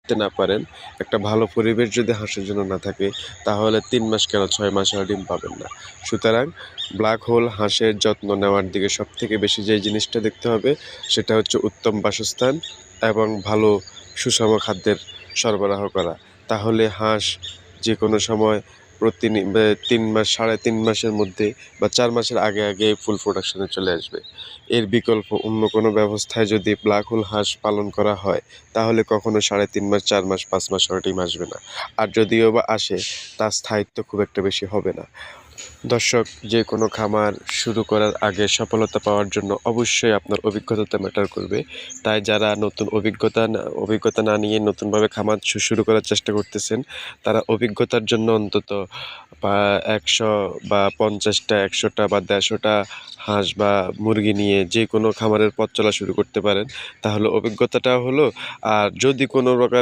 করতে না পারেন, একটা ভালো পরিবেশ যদি হাঁসের জন্য না থাকে, তাহলে 3 মাস কেন 6 মাস আর ডিম পাবেন না। সুতরাং ব্ল্যাক হোল হাঁসের যত্ন নেওয়ার দিকে সবথেকে বেশি যে জিনিসটা দেখতে হবে সেটা হচ্ছে উত্তম বাসস্থান এবং ভালো সুষম খাদ্যের সরবরাহ করা। তাহলে হাঁস যে কোনো সময় 3 মাস 3.5 মাসের মধ্যে বা 4 মাসের আগে ফুল প্রোডাকশনে চলে আসবে। এর বিকল্প অন্য কোনো ব্যবস্থায় যদি ব্ল্যাক হোল হাঁস পালন করা হয়, তাহলে কখনো 3.5 মাস 4 মাস 5 মাস আর ডিম আসবে না। আর যদিও বা আসে, তার স্থায়িত্ব খুব একটা বেশি হবে না। দর্শক, যে কোনো খামার শুরু করার আগে সফলতা পাওয়ার জন্য অবশ্যই আপনার অভিজ্ঞতা ম্যাটার করবে। তাই যারা নতুন অভিজ্ঞতা না নিয়ে নতুনভাবে খামার শুরু করার চেষ্টা করতেছেন, তারা অভিজ্ঞতার জন্য অন্তত 100 বা 50টা 100টা বা 150টা হাঁস বা মুরগি নিয়ে যে কোনো খামারের পথ চলা শুরু করতে পারেন। তাহলে অভিজ্ঞতাটাও হলো, আর যদি কোনো প্রকার